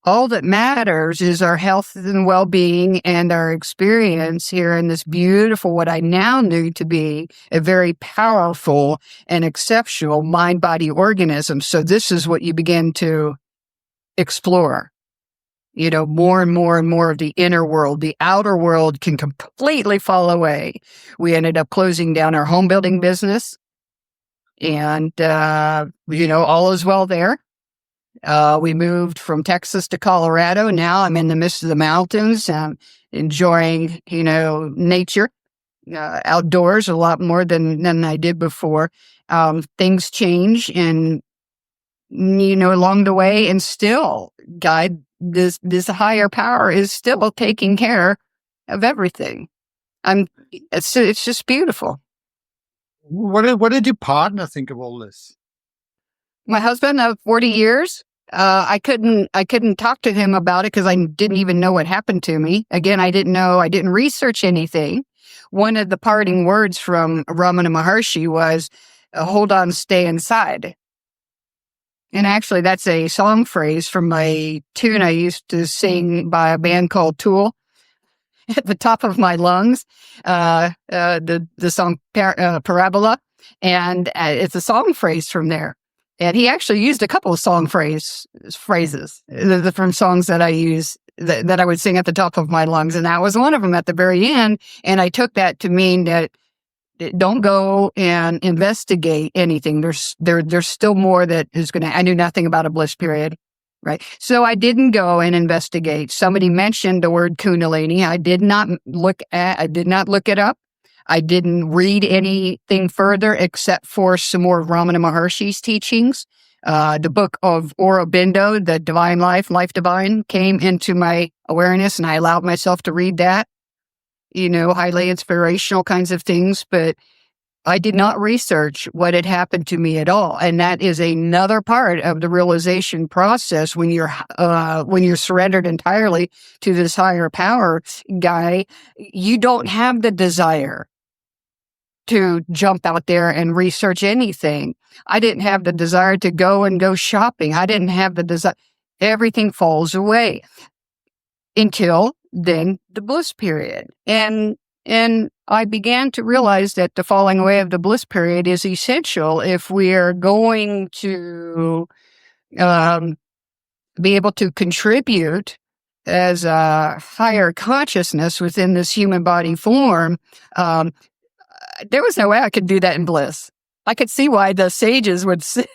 all that matters is our health and well-being and our experience here in this beautiful, what I now knew to be a very powerful and exceptional mind-body organism. So this is what you begin to explore, more and more and more of the inner world. The outer world can completely fall away. We ended up closing down our home building business and, all is well there. We moved from Texas to Colorado. Now I'm in the midst of the mountains, enjoying, nature, outdoors a lot more than I did before. Things change and, along the way, and still this higher power is still taking care of everything. It's just beautiful. What did your partner think of all this? My husband of 40 years. I couldn't talk to him about it because I didn't even know what happened to me. Again, I didn't research anything. One of the parting words from Ramana Maharshi was, hold on, stay inside. And actually, that's a song phrase from my tune I used to sing by a band called Tool. At the top of my lungs, the song Parabola, and it's a song phrase from there. And he actually used a couple of song phrases from songs that I use that I would sing at the top of my lungs, and that was one of them at the very end. And I took that to mean that don't go and investigate anything. There's still more that is going to. I knew nothing about a bliss period. Right. So I didn't go and investigate. Somebody mentioned the word Kundalini. I did not look it up. I didn't read anything further except for some more of Ramana Maharshi's teachings. The book of Aurobindo, The Divine Life Divine, came into my awareness, and I allowed myself to read that. Highly inspirational kinds of things, but I did not research what had happened to me at all. And that is another part of the realization process when you're surrendered entirely to this higher power guy. You don't have the desire to jump out there and research anything. I didn't have the desire to go shopping. I didn't have the desire. Everything falls away until then the bliss period. And I began to realize that the falling away of the bliss period is essential if we are going to be able to contribute as a higher consciousness within this human body form. There was no way I could do that in bliss. I could see why the sages would sit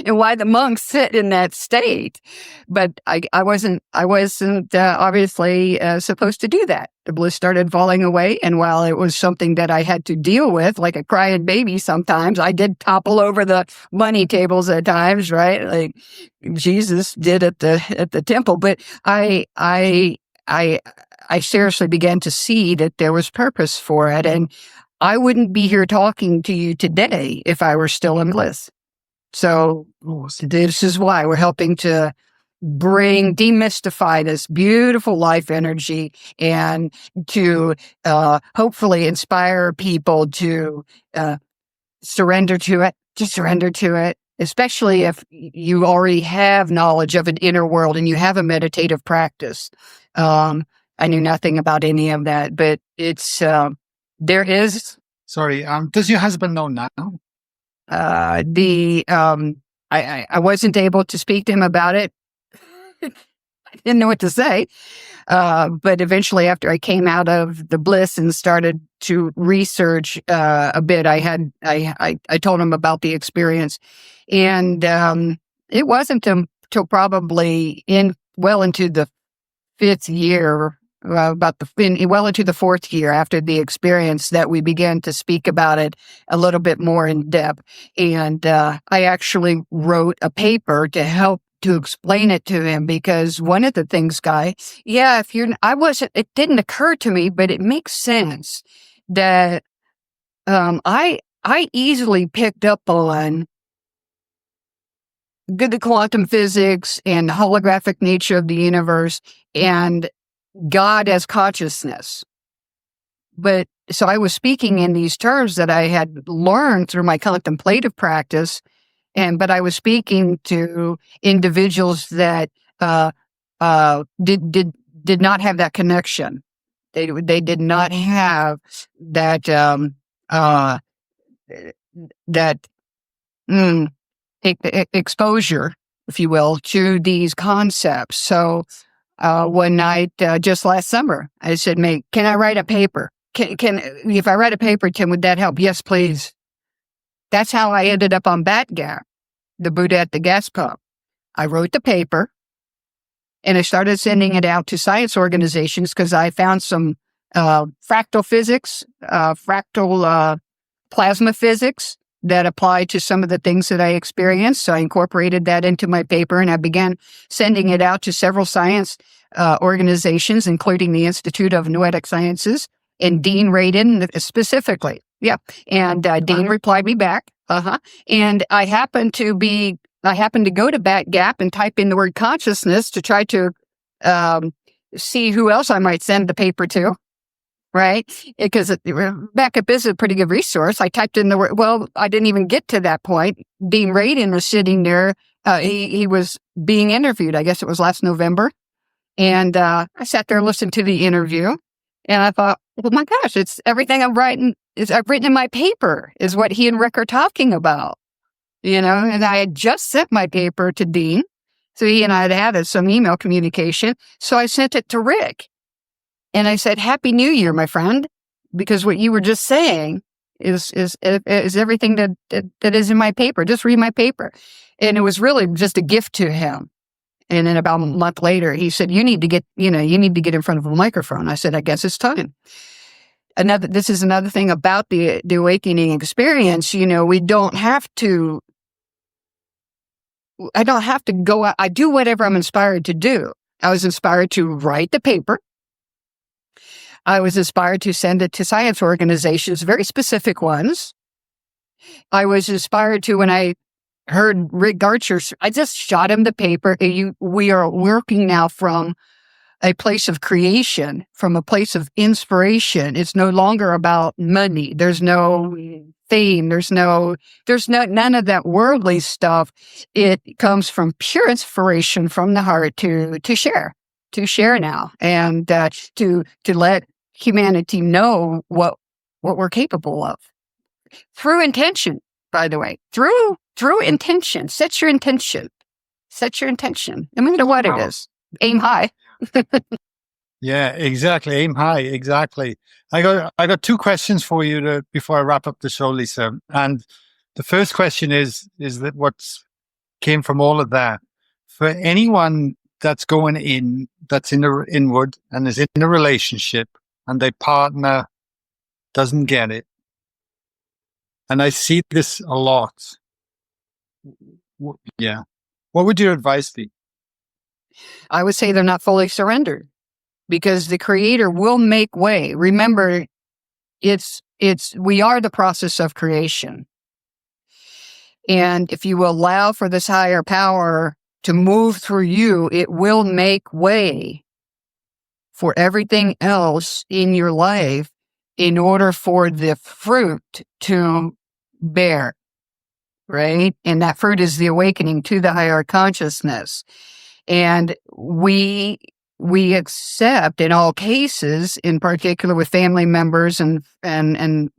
and why the monks sit in that state, but I wasn't obviously supposed to do that. The bliss started falling away, and while it was something that I had to deal with, like a crying baby sometimes, I did topple over the money tables at times, right? Like Jesus did at the temple. But I seriously began to see that there was purpose for it, and I wouldn't be here talking to you today if I were still in bliss. So this is why we're helping to demystify this beautiful life energy and to hopefully inspire people to surrender to it, especially if you already have knowledge of an inner world and you have a meditative practice. I knew nothing about any of that, but it's there is. Sorry, does your husband know now? I wasn't able to speak to him about it. I didn't know what to say. But eventually, after I came out of the Bliss and started to research a bit, I told him about the experience, and it wasn't until probably well into the fifth year, well into the fourth year after the experience, that we began to speak about it a little bit more in depth. And I actually wrote a paper to help to explain it to him, because one of the things, Guy, it didn't occur to me, but it makes sense that I easily picked up on the quantum physics and the holographic nature of the universe and God as consciousness. But so I was speaking in these terms that I had learned through my contemplative practice, but I was speaking to individuals that did not have that connection. They did not have that exposure, if you will, to these concepts. So one night, just last summer, I said, "Mate, can I write a paper? If I write a paper, Tim, would that help?" "Yes, please." That's how I ended up on BatGap, the Buddha at the gas pump. I wrote the paper, and I started sending it out to science organizations because I found some fractal physics, fractal plasma physics that apply to some of the things that I experienced. So I incorporated that into my paper, and I began sending it out to several science organizations, including the Institute of Noetic Sciences and Dean Radin specifically. Yeah. And Dean replied me back. And I happened to go to BatGap and type in the word consciousness to try to see who else I might send the paper to. Right? Because BatGap is a pretty good resource. I typed in the word. Well, I didn't even get to that point. Dean Radin was sitting there. He was being interviewed. I guess it was last November. And I sat there and listened to the interview. And I thought, well, my gosh, it's everything I've written in my paper is what he and Rick are talking about. And I had just sent my paper to Dean. So he and I had had some email communication. So I sent it to Rick. And I said, "Happy New Year, my friend," because what you were just saying is everything that is in my paper. Just read my paper. And it was really just a gift to him. And then about a month later, he said, you need to get in front of a microphone. I said, "I guess it's time." This is another thing about the awakening experience. I don't have to go out. I do whatever I'm inspired to do. I was inspired to write the paper. I was inspired to send it to science organizations, very specific ones. I was inspired to, when I heard Rick Garcher, I just shot him the paper. We are working now from a place of creation, from a place of inspiration. It's no longer about money. There's no fame. There's none of that worldly stuff. It comes from pure inspiration from the heart to share now, and to let humanity know what we're capable of through intention. By the way, through intention. Set your intention. No matter what it is. Aim high. Yeah, exactly. Aim high. Exactly. I got two questions for you before I wrap up the show, Lisa. And the first question is that what's came from all of that for anyone that's that's inward and is in a relationship and their partner doesn't get it. And I see this a lot. Yeah. What would your advice be? I would say they're not fully surrendered, because the Creator will make way. Remember, we are the process of creation. And if you allow for this higher power to move through you, it will make way for everything else in your life in order for the fruit to bear, right? And that fruit is the awakening to the higher consciousness. And we accept in all cases, in particular with family members and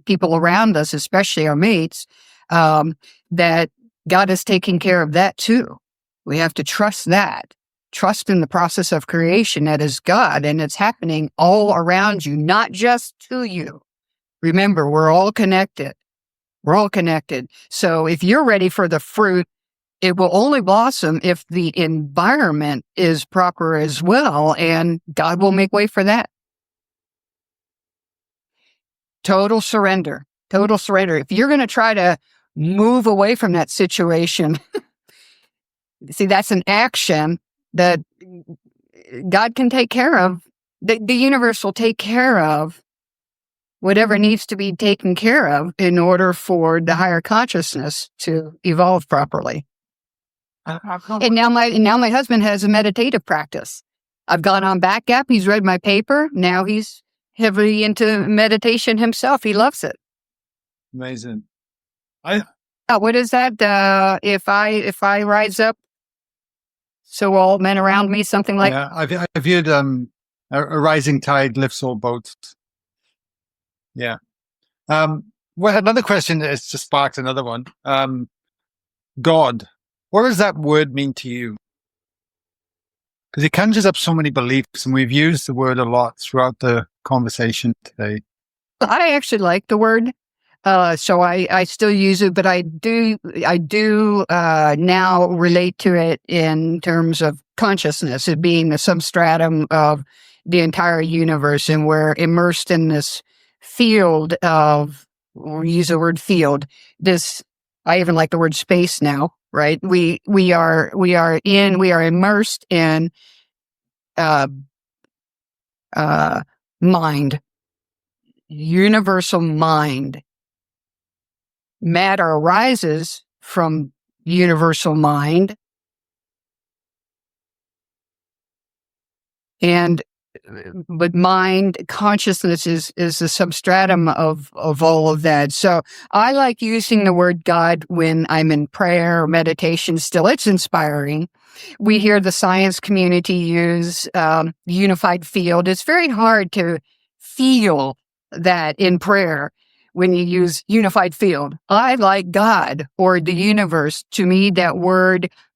people around us, especially our mates, that God is taking care of that too. We have to trust that. Trust in the process of creation that is God, and it's happening all around you, not just to you. Remember, we're all connected. We're all connected. So if you're ready for the fruit, it will only blossom if the environment is proper as well, and God will make way for that. Total surrender. Total surrender. If you're going to try to move away from that situation, see, that's an action that God can take care of. The universe will take care of whatever needs to be taken care of in order for the higher consciousness to evolve properly. And now my husband has a meditative practice. I've gone on Back Gap. He's read my paper. Now he's heavily into meditation himself. He loves it. Amazing. What is that? If I rise up, so all men around me, something like. Yeah, I've heard a rising tide lifts all boats. Yeah. Well, another question that has just sparked another one. God, what does that word mean to you? Because it conjures up so many beliefs, and we've used the word a lot throughout the conversation today. I actually like the word, so I still use it, but I do now relate to it in terms of consciousness, it being the substratum of the entire universe, and we're immersed in this field of, or use the word field. This, I even like the word space now, right? We are immersed in mind, universal mind. Matter arises from universal mind, but mind consciousness is the substratum of all of that. So I like using the word God when I'm in prayer or meditation. Still, it's inspiring. We hear the science community use unified field. It's very hard to feel that in prayer when you use unified field. I like God or the universe. To me,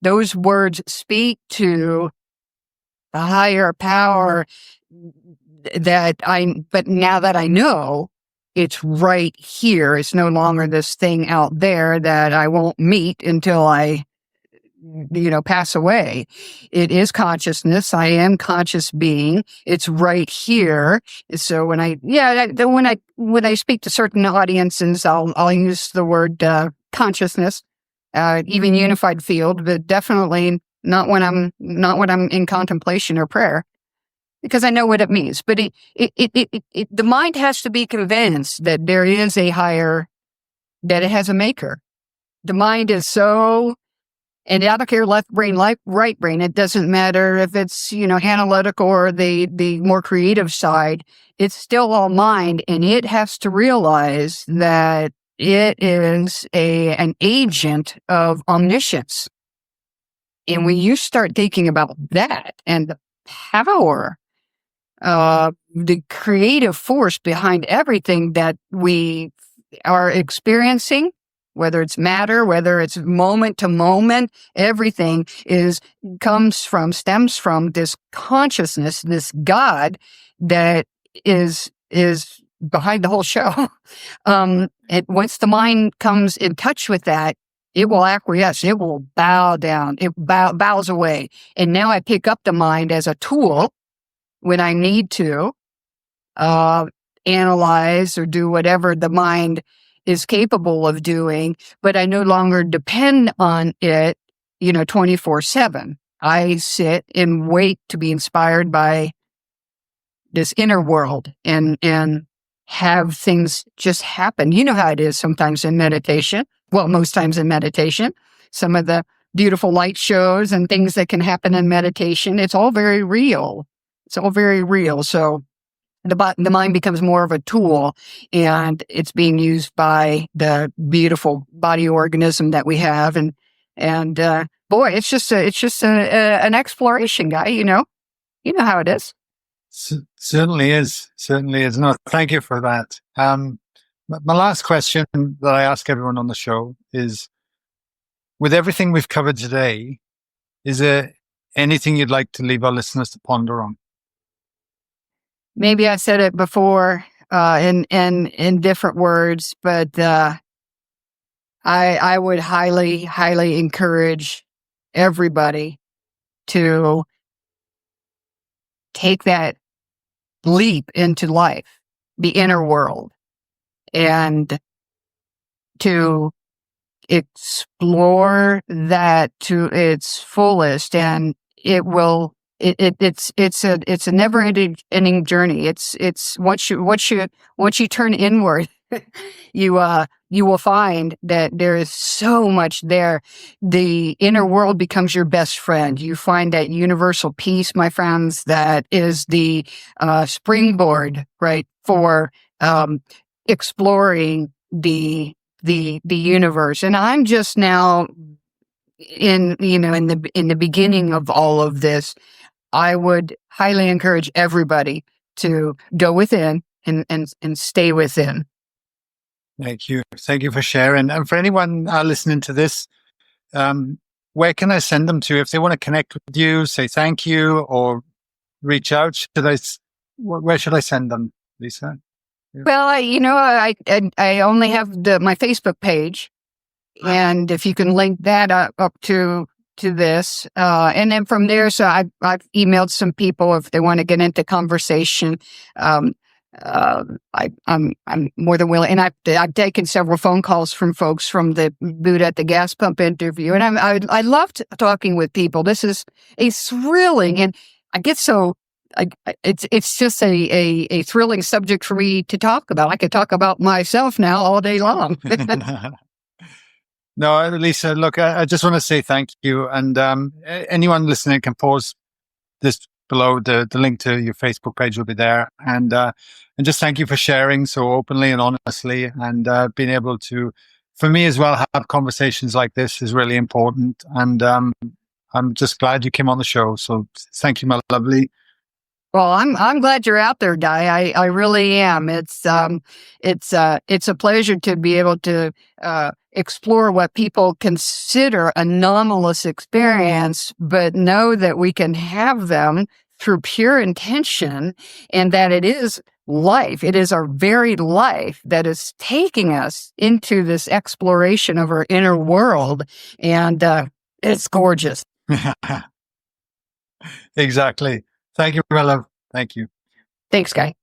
those words speak to a higher power but now that I know it's right here, it's no longer this thing out there that I won't meet until I, pass away. It is consciousness. I am conscious being. It's right here. So when I speak to certain audiences, I'll use the word consciousness, even unified field, but definitely not when I'm in contemplation or prayer, because I know what it means. But the mind has to be convinced that there is a higher, that it has a maker. The mind is so, and I don't care left brain, right brain. It doesn't matter if it's, analytical or the more creative side. It's still all mind, and it has to realize that it is an agent of omniscience. And when you start thinking about that and the power, the creative force behind everything that we are experiencing, whether it's matter, whether it's moment to moment, everything stems from this consciousness, this God that is behind the whole show. Once the mind comes in touch with that, it will acquiesce. It will bow down. It bows away. And now I pick up the mind as a tool when I need to analyze or do whatever the mind is capable of doing, but I no longer depend on it, 24/7. I sit and wait to be inspired by this inner world and have things just happen. You know how it is sometimes in meditation. Well, most times in meditation, some of the beautiful light shows and things that can happen in meditation. It's all very real. It's all very real. So the mind becomes more of a tool, and it's being used by the beautiful body organism that we have. And boy, it's just an exploration, guy. You know how it is. Certainly is. Certainly is. No, thank you for that. My last question that I ask everyone on the show is, with everything we've covered today, is there anything you'd like to leave our listeners to ponder on? Maybe I said it before in different words, but I would highly encourage everybody to take that leap into life, the inner world, and to explore that to its fullest. And it's a never ending journey. It's once you turn inward, you will find that there is so much there. The inner world becomes your best friend. You find that universal peace, my friends, that is the springboard, right, for exploring the universe. And I'm just now in the beginning of all of this. I would highly encourage everybody to go within and stay within. Thank you. Thank you for sharing. And for anyone listening to this, where can I send them to if they want to connect with you, say thank you, or reach out? Where should I send them, Lisa? Well, I only have my Facebook page, and if you can link that up to this, and then from there, so I've emailed some people if they want to get into conversation. I'm more than willing, and I've taken several phone calls from folks from the Buddha at the gas pump interview, and I loved talking with people. This is a thrilling, and I get so. It's just a thrilling subject for me to talk about. I could talk about myself now all day long. No, Lisa, look, I just want to say thank you. And anyone listening can pause this below. The link to your Facebook page will be there. And just thank you for sharing so openly and honestly, and being able to, for me as well, have conversations like this is really important. And I'm just glad you came on the show. So thank you, my lovely. Well, I'm glad you're out there, Guy. I really am. It's a pleasure to be able to explore what people consider anomalous experience, but know that we can have them through pure intention, and that it is life. It is our very life that is taking us into this exploration of our inner world, and it's gorgeous. Exactly. Thank you, my love. Thank you. Thanks, Guy.